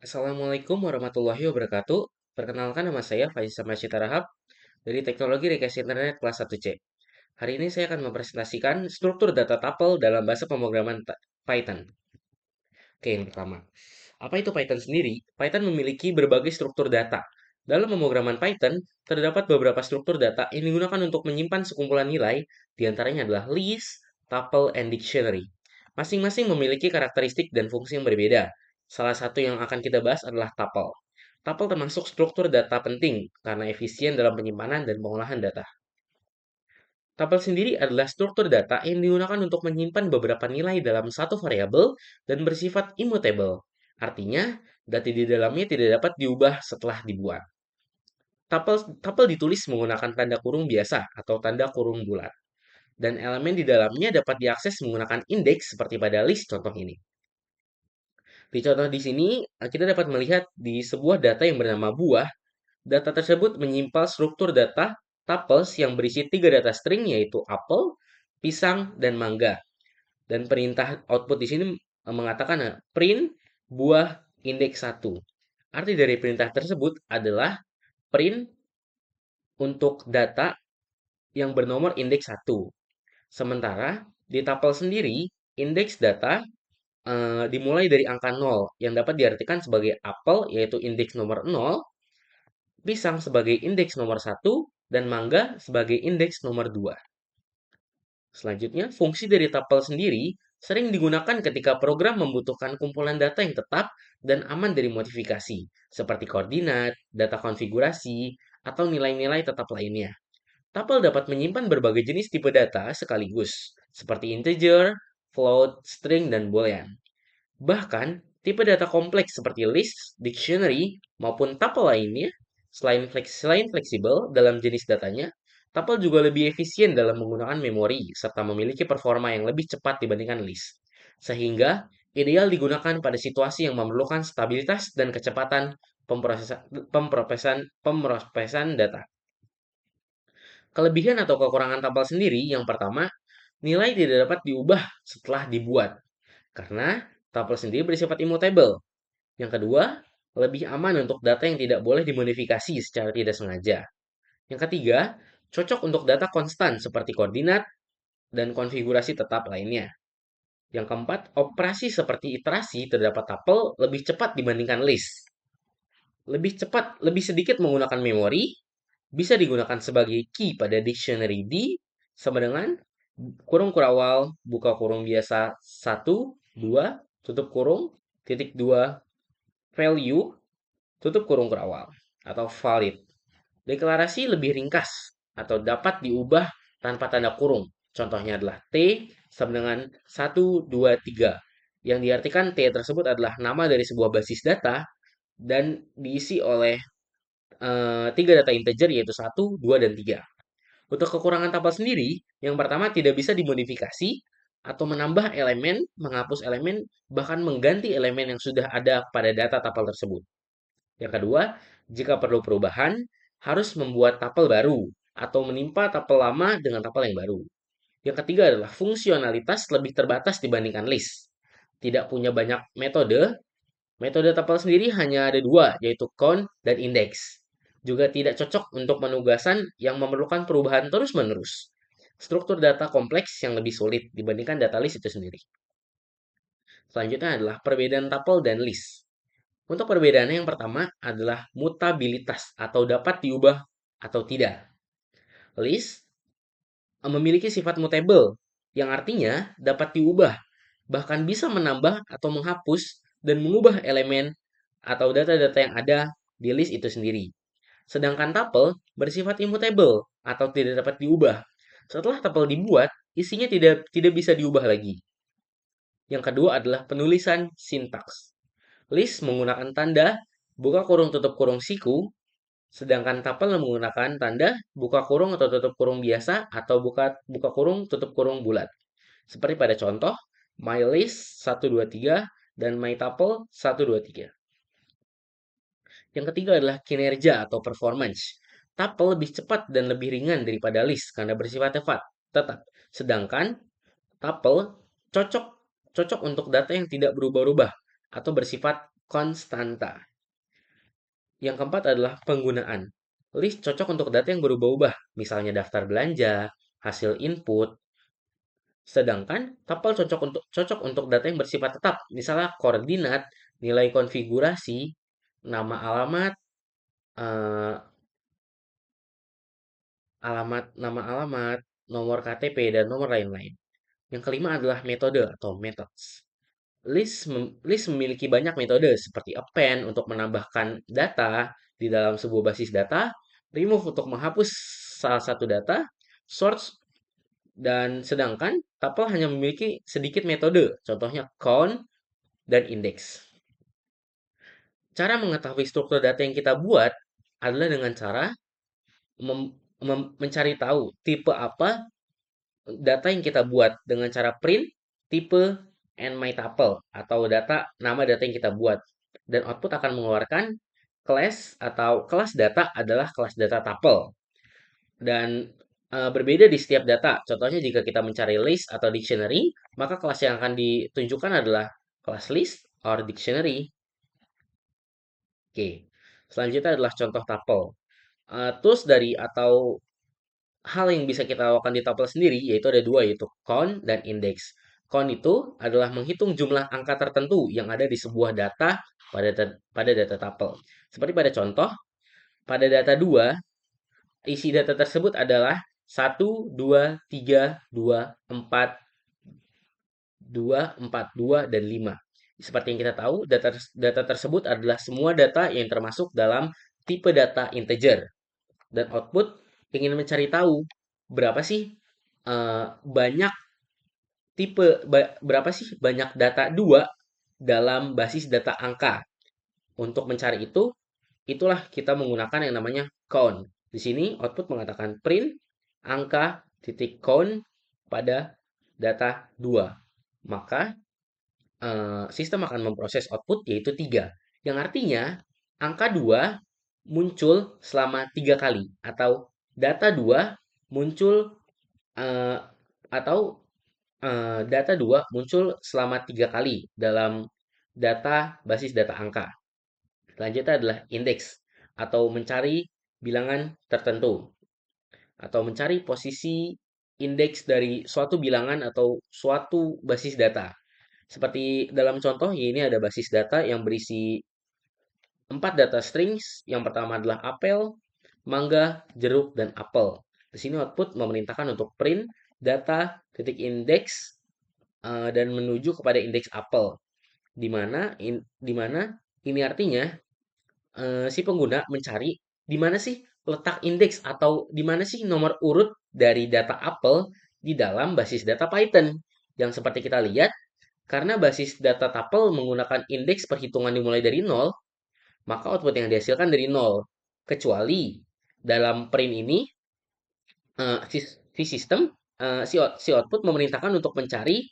Assalamualaikum warahmatullahi wabarakatuh. Perkenalkan nama saya Faiz Sama Rahab dari Teknologi Rekayasa Internet kelas 1C. Hari ini saya akan mempresentasikan struktur data tuple dalam bahasa pemrograman Python. Oke, yang pertama. Apa itu Python sendiri? Python memiliki berbagai struktur data. Dalam pemrograman Python, terdapat beberapa struktur data yang digunakan untuk menyimpan sekumpulan nilai, diantaranya adalah list, tuple, and dictionary. Masing-masing memiliki karakteristik dan fungsi yang berbeda. Salah satu yang akan kita bahas adalah tuple. Tuple termasuk struktur data penting karena efisien dalam penyimpanan dan pengolahan data. Tuple sendiri adalah struktur data yang digunakan untuk menyimpan beberapa nilai dalam satu variabel dan bersifat immutable. Artinya, data di dalamnya tidak dapat diubah setelah dibuat. Tuple ditulis menggunakan tanda kurung biasa atau tanda kurung bulat. Dan elemen di dalamnya dapat diakses menggunakan indeks seperti pada list contoh ini. Di contoh di sini, kita dapat melihat di sebuah data yang bernama buah. Data tersebut menyimpan struktur data tuples yang berisi tiga data string yaitu apel, pisang, dan mangga. Dan perintah output di sini mengatakan print buah indeks 1. Arti dari perintah tersebut adalah print untuk data yang bernomor indeks 1. Sementara di tuple sendiri, indeks data dimulai dari angka 0 yang dapat diartikan sebagai apel yaitu indeks nomor 0, pisang sebagai indeks nomor 1, dan mangga sebagai indeks nomor 2. Selanjutnya, fungsi dari tuple sendiri sering digunakan ketika program membutuhkan kumpulan data yang tetap dan aman dari modifikasi, seperti koordinat, data konfigurasi, atau nilai-nilai tetap lainnya. Tuple dapat menyimpan berbagai jenis tipe data sekaligus, seperti integer, float, string, dan boolean. Bahkan, tipe data kompleks seperti list, dictionary, maupun tuple lainnya, selain fleksibel dalam jenis datanya, tuple juga lebih efisien dalam menggunakan memori serta memiliki performa yang lebih cepat dibandingkan list. Sehingga, ideal digunakan pada situasi yang memerlukan stabilitas dan kecepatan pemrosesan data. Kelebihan atau kekurangan tuple sendiri, yang pertama, nilai tidak dapat diubah setelah dibuat, karena tuple sendiri bersifat immutable. Yang kedua, lebih aman untuk data yang tidak boleh dimodifikasi secara tidak sengaja. Yang ketiga, cocok untuk data konstan seperti koordinat dan konfigurasi tetap lainnya. Yang keempat, operasi seperti iterasi terdapat tuple lebih cepat dibandingkan list. Lebih cepat, lebih sedikit menggunakan memori, bisa digunakan sebagai key pada dictionary D sama dengan kurung kurawal buka kurung biasa 1 2 tutup kurung titik 2 value tutup kurung kurawal atau valid. Deklarasi lebih ringkas atau dapat diubah tanpa tanda kurung. Contohnya adalah T sama dengan 1 2 3 yang diartikan T tersebut adalah nama dari sebuah basis data dan diisi oleh tiga data integer yaitu 1 2 dan 3. Untuk kekurangan tuple sendiri, yang pertama tidak bisa dimodifikasi atau menambah elemen, menghapus elemen, bahkan mengganti elemen yang sudah ada pada data tuple tersebut. Yang kedua, jika perlu perubahan, harus membuat tuple baru atau menimpa tuple lama dengan tuple yang baru. Yang ketiga adalah fungsionalitas lebih terbatas dibandingkan list. Tidak punya banyak metode, metode tuple sendiri hanya ada dua, yaitu count dan index. Juga tidak cocok untuk penugasan yang memerlukan perubahan terus-menerus. Struktur data kompleks yang lebih sulit dibandingkan data list itu sendiri. Selanjutnya adalah perbedaan tuple dan list. Untuk perbedaannya yang pertama adalah mutabilitas atau dapat diubah atau tidak. List memiliki sifat mutable yang artinya dapat diubah, bahkan bisa menambah atau menghapus dan mengubah elemen atau data-data yang ada di list itu sendiri. Sedangkan tuple bersifat immutable atau tidak dapat diubah. Setelah tuple dibuat, isinya tidak bisa diubah lagi. Yang kedua adalah penulisan sintaks. List menggunakan tanda buka kurung tutup kurung siku, sedangkan tuple menggunakan tanda buka kurung atau tutup kurung biasa atau buka buka kurung tutup kurung bulat. Seperti pada contoh mylist 123 dan mytuple 123. Yang ketiga adalah kinerja atau performance. Tuple lebih cepat dan lebih ringan daripada list karena bersifat tetap. Sedangkan tuple cocok cocok untuk data yang tidak berubah-ubah atau bersifat konstanta. Yang keempat adalah penggunaan. List cocok untuk data yang berubah-ubah, misalnya daftar belanja, hasil input. Sedangkan tuple cocok untuk data yang bersifat tetap, misalnya koordinat, nilai konfigurasi, nama alamat, eh, nama alamat, nomor KTP, dan nomor lain-lain. Yang kelima adalah metode atau methods. List memiliki banyak metode seperti append untuk menambahkan data di dalam sebuah basis data, remove untuk menghapus salah satu data, sort, dan sedangkan tuple hanya memiliki sedikit metode, contohnya count dan index. Cara mengetahui struktur data yang kita buat adalah dengan cara mencari tahu tipe apa data yang kita buat dengan cara print tipe and my tuple atau nama data yang kita buat, dan output akan mengeluarkan kelas atau kelas data adalah kelas data tuple, dan berbeda di setiap data. Contohnya jika kita mencari list atau dictionary, maka kelas yang akan ditunjukkan adalah kelas list or dictionary. Oke, selanjutnya adalah contoh tuple. Tools dari atau hal yang bisa kita lakukan di tuple sendiri yaitu ada dua, yaitu count dan index. Count itu adalah menghitung jumlah angka tertentu yang ada di sebuah data pada data tuple. Seperti pada contoh, pada data 2, isi data tersebut adalah 1, 2, 3, 2, 4, 2, 4, 2, dan 5. Seperti yang kita tahu, data tersebut adalah semua data yang termasuk dalam tipe data integer. Dan output ingin mencari tahu berapa sih banyak berapa sih banyak data 2 dalam basis data angka. Untuk mencari itu, itulah kita menggunakan yang namanya count. Di sini output mengatakan print angka titik count pada data 2. Maka sistem akan memproses output yaitu 3. Yang artinya angka 2 muncul selama 3 kali, atau data 2 muncul eh, atau data 2 muncul selama 3 kali dalam basis data angka. Selanjutnya adalah indeks atau mencari bilangan tertentu atau mencari posisi indeks dari suatu bilangan atau suatu basis data. Seperti dalam contoh ini ada basis data yang berisi 4 data strings. Yang pertama adalah apel, mangga, jeruk, dan apel. Di sini output memerintahkan untuk print data titik indeks dan menuju kepada indeks apel. Di mana ini artinya si pengguna mencari di mana sih letak indeks atau di mana sih nomor urut dari data apel di dalam basis data Python. Yang seperti kita lihat, karena basis data tuple menggunakan indeks perhitungan dimulai dari 0, maka output yang dihasilkan dari 0. Kecuali dalam print ini, si sistem, si output memerintahkan untuk mencari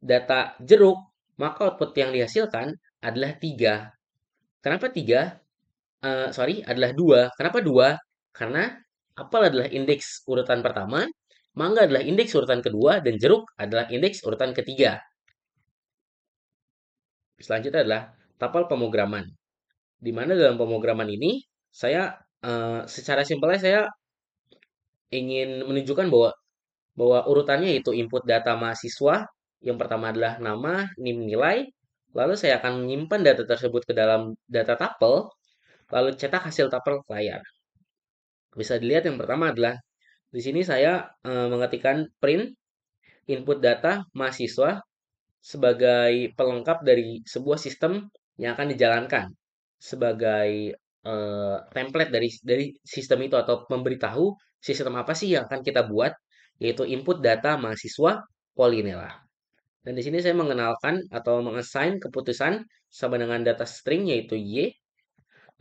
data jeruk, maka output yang dihasilkan adalah 3. Kenapa 3? Sorry, adalah 2. Kenapa 2? Karena apel adalah indeks urutan pertama, mangga adalah indeks urutan kedua, dan jeruk adalah indeks urutan ketiga. Selanjutnya adalah tapal pemrograman. Di mana dalam pemrograman ini saya secara simpelnya saya ingin menunjukkan bahwa urutannya itu input data mahasiswa. Yang pertama adalah nama, NIM, nilai. Lalu saya akan menyimpan data tersebut ke dalam data tuple, lalu cetak hasil tuple ke layar. Bisa dilihat yang pertama adalah di sini saya mengetikkan print input data mahasiswa sebagai pelengkap dari sebuah sistem yang akan dijalankan sebagai template dari sistem itu, atau memberitahu sistem apa sih yang akan kita buat, yaitu input data mahasiswa Polinela. Dan di sini saya mengenalkan atau mengassign keputusan sama dengan data string yaitu y.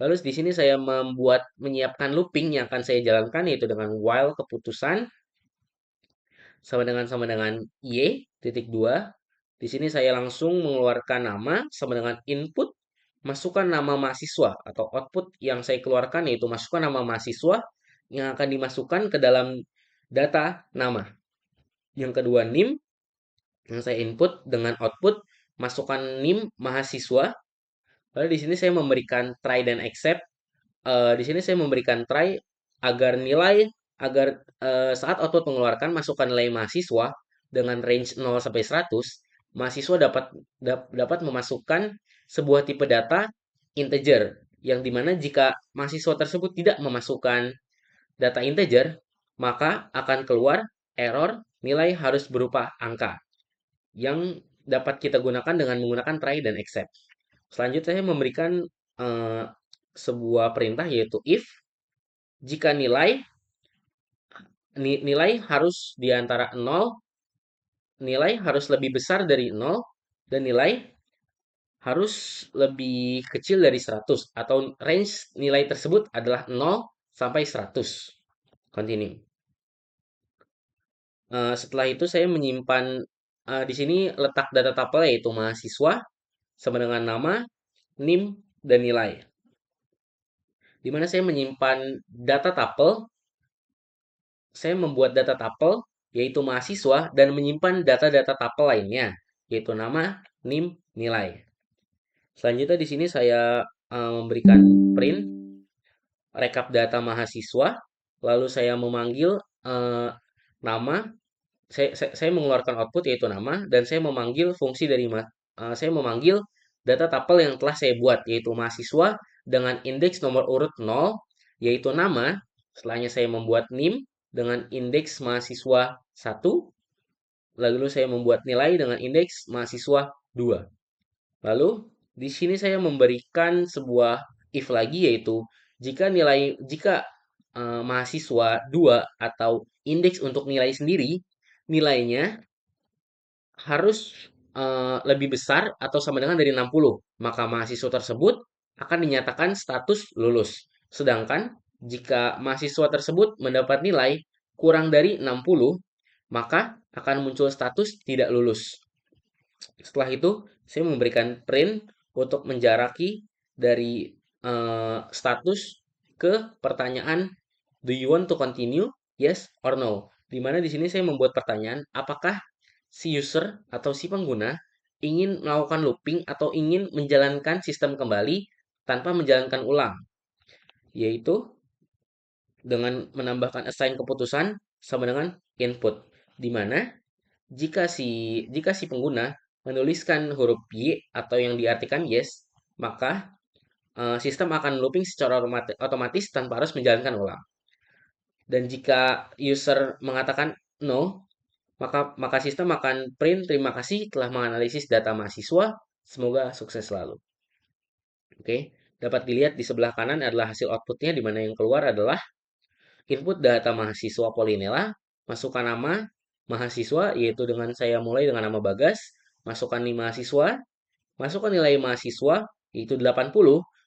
Lalu di sini saya menyiapkan looping yang akan saya jalankan yaitu dengan while keputusan sama dengan y titik 2. Di sini saya langsung mengeluarkan nama sama dengan input, masukkan nama mahasiswa, atau output yang saya keluarkan yaitu masukkan nama mahasiswa yang akan dimasukkan ke dalam data nama. Yang kedua NIM yang saya input dengan output, masukkan NIM mahasiswa Lalu di sini saya memberikan try dan accept. Di sini saya memberikan try agar nilai agar saat output mengeluarkan masukkan nilai mahasiswa dengan range 0 sampai 100, mahasiswa dapat memasukkan sebuah tipe data integer yang dimana jika mahasiswa tersebut tidak memasukkan data integer, maka akan keluar error nilai harus berupa angka yang dapat kita gunakan dengan menggunakan try dan accept. Selanjutnya saya memberikan eh, sebuah perintah yaitu if jika nilai harus di antara 0, nilai harus lebih besar dari 0 dan nilai harus lebih kecil dari 100 atau range nilai tersebut adalah 0 sampai 100. Continue. Setelah itu saya menyimpan di sini letak data tabel yaitu mahasiswa sama dengan nama, NIM, dan nilai. Di mana saya menyimpan data tabel, saya membuat data tabel yaitu mahasiswa dan menyimpan data-data tabel lainnya yaitu nama, NIM, nilai. Selanjutnya di sini saya memberikan print rekap data mahasiswa, lalu saya memanggil eh, nama, saya mengeluarkan output yaitu nama dan saya memanggil fungsi dari saya memanggil data tabel yang telah saya buat yaitu mahasiswa dengan indeks nomor urut 0 yaitu nama, setelahnya saya membuat NIM dengan indeks mahasiswa 1, lalu saya membuat nilai dengan indeks mahasiswa 2. Lalu di sini saya memberikan sebuah if lagi yaitu jika mahasiswa 2 atau indeks untuk nilai sendiri nilainya harus lebih besar atau sama dengan dari 60, maka mahasiswa tersebut akan dinyatakan status lulus. Sedangkan jika mahasiswa tersebut mendapat nilai kurang dari 60, maka akan muncul status tidak lulus. Setelah itu, saya memberikan print untuk menjaraki dari status ke pertanyaan do you want to continue? Yes or no. Di mana di sini saya membuat pertanyaan apakah si user atau si pengguna ingin melakukan looping atau ingin menjalankan sistem kembali tanpa menjalankan ulang, yaitu dengan menambahkan assign keputusan sama dengan input. Di mana jika si pengguna menuliskan huruf Y atau yang diartikan yes, maka sistem akan looping secara otomatis tanpa harus menjalankan ulang. Dan jika user mengatakan no, maka sistem akan print terima kasih telah menganalisis data mahasiswa. Semoga sukses selalu. Oke, dapat dilihat di sebelah kanan adalah hasil outputnya di mana yang keluar adalah input data mahasiswa Polinela, masukkan nama mahasiswa yaitu dengan saya mulai dengan nama Bagas, masukkan nih mahasiswa, masukkan nilai mahasiswa yaitu 80,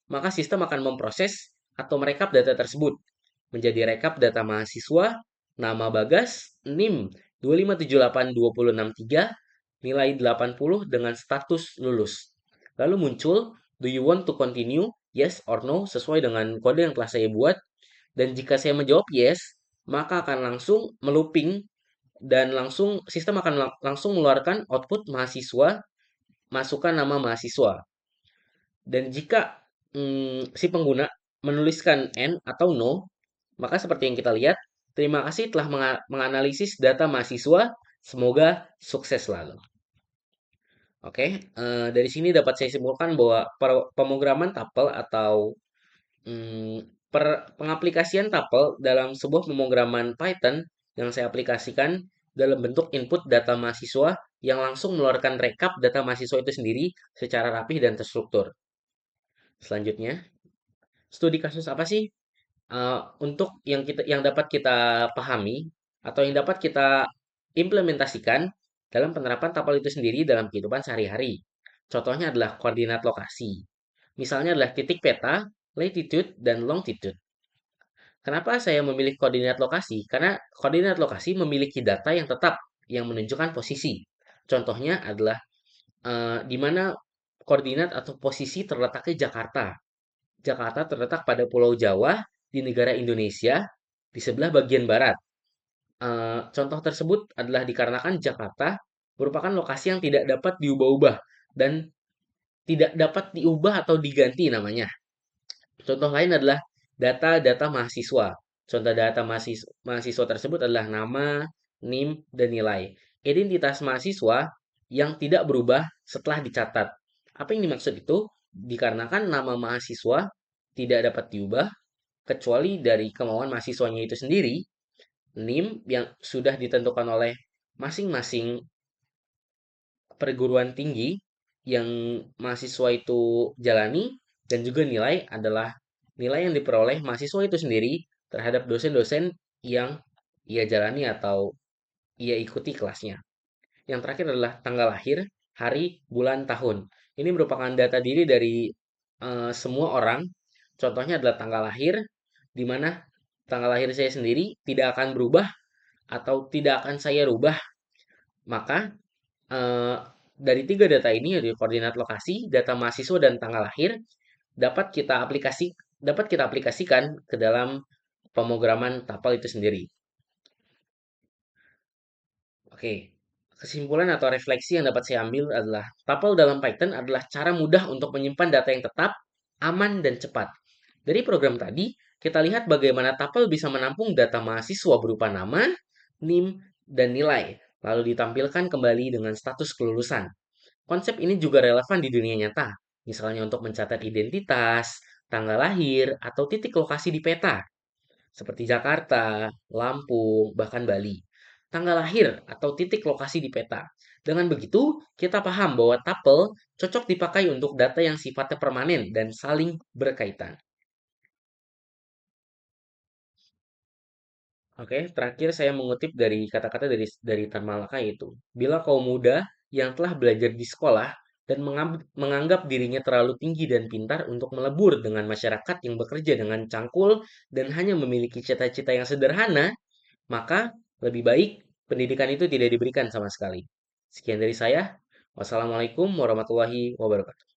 maka sistem akan memproses atau merekap data tersebut menjadi rekap data mahasiswa, nama Bagas, NIM 2578263, nilai 80 dengan status lulus. Lalu muncul, do you want to continue? Yes or no sesuai dengan kode yang telah saya buat. Dan jika saya menjawab yes, maka akan langsung melooping dan langsung sistem akan langsung mengeluarkan output mahasiswa, masukkan nama mahasiswa. Dan jika si pengguna menuliskan N atau no, maka seperti yang kita lihat, terima kasih telah menganalisis data mahasiswa, semoga sukses selalu. Oke, dari sini dapat saya simpulkan bahwa pemrograman tapel atau pengaplikasian tapel dalam sebuah pemrograman Python yang saya aplikasikan dalam bentuk input data mahasiswa yang langsung mengeluarkan rekap data mahasiswa itu sendiri secara rapih dan terstruktur. Selanjutnya, studi kasus apa sih untuk yang dapat kita pahami atau yang dapat kita implementasikan dalam penerapan tapel itu sendiri dalam kehidupan sehari-hari. Contohnya adalah koordinat lokasi. Misalnya adalah titik peta, latitude, dan longitude. Kenapa saya memilih koordinat lokasi? Karena koordinat lokasi memiliki data yang tetap yang menunjukkan posisi. Contohnya adalah di mana koordinat atau posisi terletaknya Jakarta. Jakarta terletak pada Pulau Jawa di negara Indonesia di sebelah bagian barat. Contoh tersebut adalah dikarenakan Jakarta merupakan lokasi yang tidak dapat diubah-ubah dan tidak dapat diubah atau diganti namanya. Contoh lain adalah data-data mahasiswa. Contoh data mahasiswa tersebut adalah nama, NIM, dan nilai. Identitas mahasiswa yang tidak berubah setelah dicatat. Apa yang dimaksud itu? Dikarenakan nama mahasiswa tidak dapat diubah kecuali dari kemauan mahasiswanya itu sendiri. NIM yang sudah ditentukan oleh masing-masing perguruan tinggi yang mahasiswa itu jalani, dan juga nilai adalah nilai yang diperoleh mahasiswa itu sendiri terhadap dosen-dosen yang ia jalani atau ia ikuti kelasnya. Yang terakhir adalah tanggal lahir, hari, bulan, tahun. Ini merupakan data diri dari semua orang. Contohnya adalah tanggal lahir, di mana tanggal lahir saya sendiri tidak akan berubah atau tidak akan saya rubah. Maka eh, dari tiga data ini, yaitu koordinat lokasi, data mahasiswa, dan tanggal lahir, dapat kita aplikasikan ke dalam pemrograman tapel itu sendiri. Oke, kesimpulan atau refleksi yang dapat saya ambil adalah tapel dalam Python adalah cara mudah untuk menyimpan data yang tetap, aman, dan cepat. Dari program tadi, kita lihat bagaimana tapel bisa menampung data mahasiswa berupa nama, NIM, dan nilai, lalu ditampilkan kembali dengan status kelulusan. Konsep ini juga relevan di dunia nyata, misalnya untuk mencatat identitas, tanggal lahir, atau titik lokasi di peta, seperti Jakarta, Lampung, bahkan Bali. Tanggal lahir atau titik lokasi di peta. Dengan begitu, kita paham bahwa tapel cocok dipakai untuk data yang sifatnya permanen dan saling berkaitan. Oke, terakhir saya mengutip dari kata-kata dari Tan Malaka, yaitu, bila kaum muda yang telah belajar di sekolah dan menganggap dirinya terlalu tinggi dan pintar untuk melebur dengan masyarakat yang bekerja dengan cangkul dan hanya memiliki cita-cita yang sederhana, maka lebih baik pendidikan itu tidak diberikan sama sekali. Sekian dari saya. Wassalamualaikum warahmatullahi wabarakatuh.